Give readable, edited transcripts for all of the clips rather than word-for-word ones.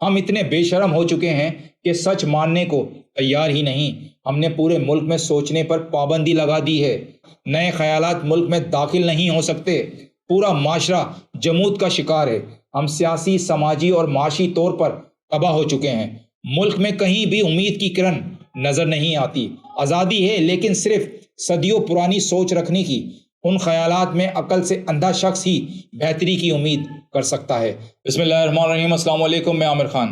ہم اتنے بے شرم ہو چکے ہیں کہ سچ ماننے کو تیار ہی نہیں۔ ہم نے پورے ملک میں سوچنے پر پابندی لگا دی ہے۔ نئے خیالات ملک میں داخل نہیں ہو سکتے۔ پورا معاشرہ جمود کا شکار ہے۔ ہم سیاسی، سماجی اور معاشی طور پر تباہ ہو چکے ہیں۔ ملک میں کہیں بھی امید کی کرن نظر نہیں آتی۔ آزادی ہے، لیکن صرف صدیوں پرانی سوچ رکھنے کی۔ ان خیالات میں عقل سے اندھا شخص ہی بہتری کی امید کر سکتا ہے۔ بسم اللہ الرحمن الرحیم۔ السلام علیکم، میں عامر خان۔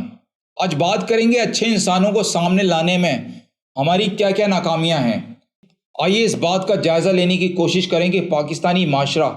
آج بات کریں گے اچھے انسانوں کو سامنے لانے میں ہماری کیا کیا ناکامیاں ہیں۔ آئیے اس بات کا جائزہ لینے کی کوشش کریں کہ پاکستانی معاشرہ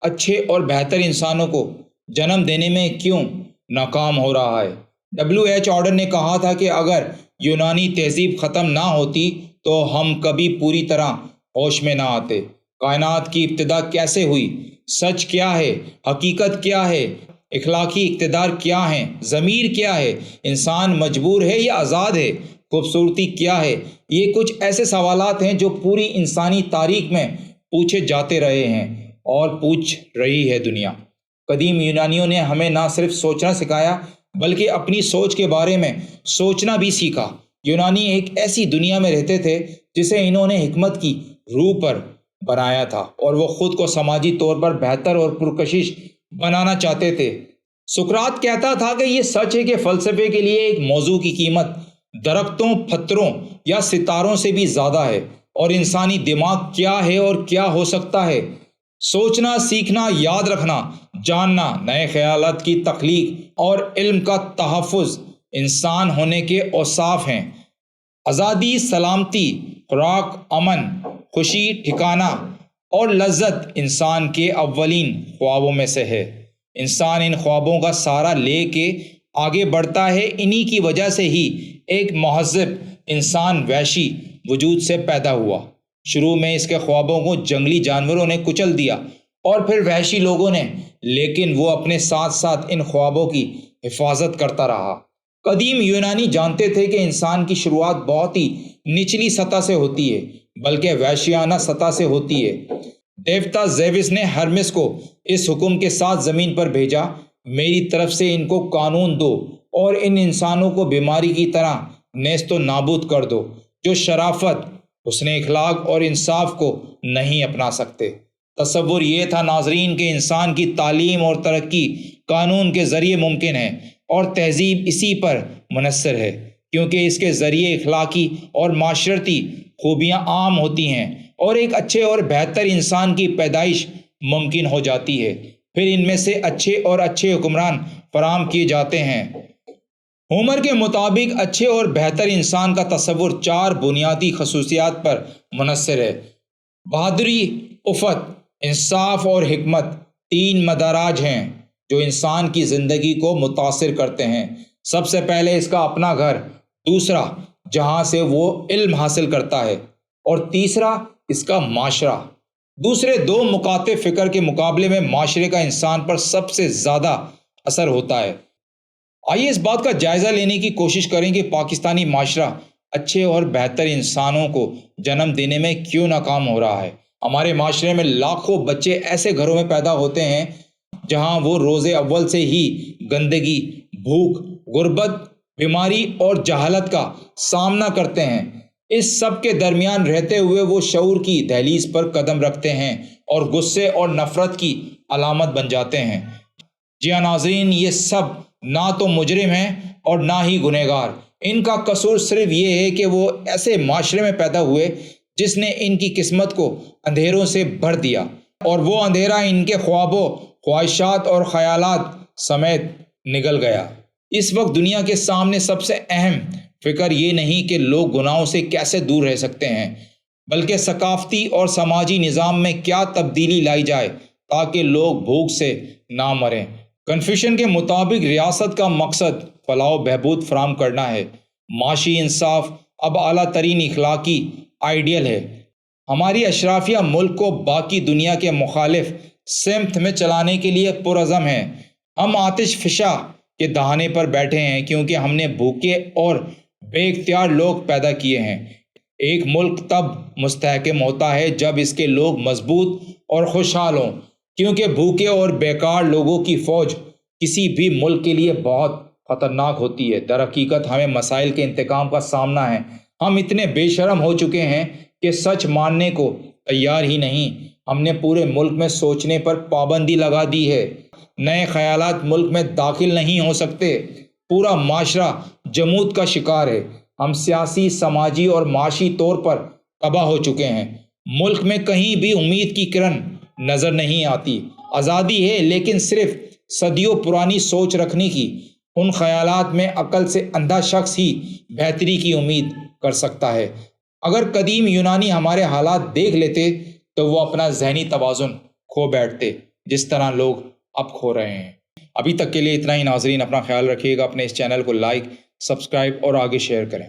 اچھے اور بہتر انسانوں کو جنم دینے میں کیوں ناکام ہو رہا ہے۔ WH آرڈر نے کہا تھا کہ اگر یونانی تہذیب ختم نہ ہوتی تو ہم کبھی پوری طرح ہوش میں نہ آتے۔ کائنات کی ابتدا کیسے ہوئی؟ سچ کیا ہے؟ حقیقت کیا ہے؟ اخلاقی اقتدار کیا ہیں؟ ضمیر کیا ہے؟ انسان مجبور ہے یا آزاد ہے؟ خوبصورتی کیا ہے؟ یہ کچھ ایسے سوالات ہیں جو پوری انسانی تاریخ میں پوچھے جاتے رہے ہیں اور پوچھ رہی ہے دنیا۔ قدیم یونانیوں نے ہمیں نہ صرف سوچنا سکھایا بلکہ اپنی سوچ کے بارے میں سوچنا بھی سیکھا۔ یونانی ایک ایسی دنیا میں رہتے تھے جسے انہوں نے حکمت کی روح پر بنایا تھا اور وہ خود کو سماجی طور پر بہتر اور پرکشش بنانا چاہتے تھے۔ سقراط کہتا تھا کہ یہ سچ ہے کہ فلسفے کے لیے ایک موضوع کی قیمت درختوں، پتھروں یا ستاروں سے بھی زیادہ ہے، اور انسانی دماغ کیا ہے اور کیا ہو سکتا ہے۔ سوچنا، سیکھنا، یاد رکھنا، جاننا، نئے خیالات کی تخلیق اور علم کا تحفظ انسان ہونے کے اوصاف ہیں۔ آزادی، سلامتی، خوراک، امن، خوشی، ٹھکانہ اور لذت انسان کے اولین خوابوں میں سے ہے۔ انسان ان خوابوں کا سہارا لے کے آگے بڑھتا ہے۔ انہی کی وجہ سے ہی ایک مہذب انسان وحشی وجود سے پیدا ہوا۔ شروع میں اس کے خوابوں کو جنگلی جانوروں نے کچل دیا اور پھر وحشی لوگوں نے، لیکن وہ اپنے ساتھ ساتھ ان خوابوں کی حفاظت کرتا رہا۔ قدیم یونانی جانتے تھے کہ انسان کی شروعات بہت ہی نچلی سطح سے ہوتی ہے، بلکہ وحشیانہ سطح سے ہوتی ہے۔ دیوتا زیوس نے ہرمس کو اس حکم کے ساتھ زمین پر بھیجا، میری طرف سے ان کو قانون دو اور ان انسانوں کو بیماری کی طرح نیست و نابود کر دو جو شرافت، حسن اخلاق اور انصاف کو نہیں اپنا سکتے۔ تصور یہ تھا ناظرین کہ انسان کی تعلیم اور ترقی قانون کے ذریعے ممکن ہے، اور تہذیب اسی پر منحصر ہے، کیونکہ اس کے ذریعے اخلاقی اور معاشرتی خوبیاں عام ہوتی ہیں اور ایک اچھے اور بہتر انسان کی پیدائش ممکن ہو جاتی ہے۔ پھر ان میں سے اچھے اور اچھے حکمران فراہم کیے جاتے ہیں۔ ہومر کے مطابق اچھے اور بہتر انسان کا تصور 4 بنیادی خصوصیات پر منحصر ہے: بہادری، عفت، انصاف اور حکمت۔ 3 مداراج ہیں جو انسان کی زندگی کو متاثر کرتے ہیں۔ سب سے پہلے اس کا اپنا گھر، دوسرا جہاں سے وہ علم حاصل کرتا ہے، اور تیسرا اس کا معاشرہ۔ دوسرے 2 مکاتب فکر کے مقابلے میں معاشرے کا انسان پر سب سے زیادہ اثر ہوتا ہے۔ آئیے اس بات کا جائزہ لینے کی کوشش کریں کہ پاکستانی معاشرہ اچھے اور بہتر انسانوں کو جنم دینے میں کیوں ناکام ہو رہا ہے۔ ہمارے معاشرے میں لاکھوں بچے ایسے گھروں میں پیدا ہوتے ہیں جہاں وہ روز اول سے ہی گندگی، بھوک، غربت، بیماری اور جہالت کا سامنا کرتے ہیں۔ اس سب کے درمیان رہتے ہوئے وہ شعور کی دہلیز پر قدم رکھتے ہیں اور غصے اور نفرت کی علامت بن جاتے ہیں۔ جی ہاں ناظرین، یہ سب نہ تو مجرم ہیں اور نہ ہی گنہگار۔ ان کا قصور صرف یہ ہے کہ وہ ایسے معاشرے میں پیدا ہوئے جس نے ان کی قسمت کو اندھیروں سے بھر دیا، اور وہ اندھیرا ان کے خوابوں، خواہشات اور خیالات سمیت نگل گیا۔ اس وقت دنیا کے سامنے سب سے اہم فکر یہ نہیں کہ لوگ گناہوں سے کیسے دور رہ سکتے ہیں، بلکہ ثقافتی اور سماجی نظام میں کیا تبدیلی لائی جائے تاکہ لوگ بھوک سے نہ مریں۔ کنفیوشن کے مطابق ریاست کا مقصد فلاح و بہبود فراہم کرنا ہے۔ معاشی انصاف اب اعلیٰ ترین اخلاقی آئیڈیل ہے۔ ہماری اشرافیہ ملک کو باقی دنیا کے مخالف سمت میں چلانے کے لیے پرعزم ہے۔ ہم آتش فشاں کے دہانے پر بیٹھے ہیں کیونکہ ہم نے بھوکے اور بے اختیار لوگ پیدا کیے ہیں۔ ایک ملک تب مستحکم ہوتا ہے جب اس کے لوگ مضبوط اور خوشحال ہوں، کیونکہ بھوکے اور بیکار لوگوں کی فوج کسی بھی ملک کے لیے بہت خطرناک ہوتی ہے۔ در حقیقت ہمیں مسائل کے انتقام کا سامنا ہے۔ ہم اتنے بے شرم ہو چکے ہیں کہ سچ ماننے کو تیار ہی نہیں۔ ہم نے پورے ملک میں سوچنے پر پابندی لگا دی ہے۔ نئے خیالات ملک میں داخل نہیں ہو سکتے۔ پورا معاشرہ جمود کا شکار ہے۔ ہم سیاسی، سماجی اور معاشی طور پر تباہ ہو چکے ہیں۔ ملک میں کہیں بھی امید کی کرن نظر نہیں آتی۔ آزادی ہے، لیکن صرف صدیوں پرانی سوچ رکھنے کی۔ ان خیالات میں عقل سے اندھا شخص ہی بہتری کی امید کر سکتا ہے۔ اگر قدیم یونانی ہمارے حالات دیکھ لیتے تو وہ اپنا ذہنی توازن کھو بیٹھتے، جس طرح لوگ اب کھو رہے ہیں۔ ابھی تک کے لیے اتنا ہی ناظرین، اپنا خیال رکھیے گا، اپنے اس چینل کو لائک، سبسکرائب اور آگے شیئر کریں۔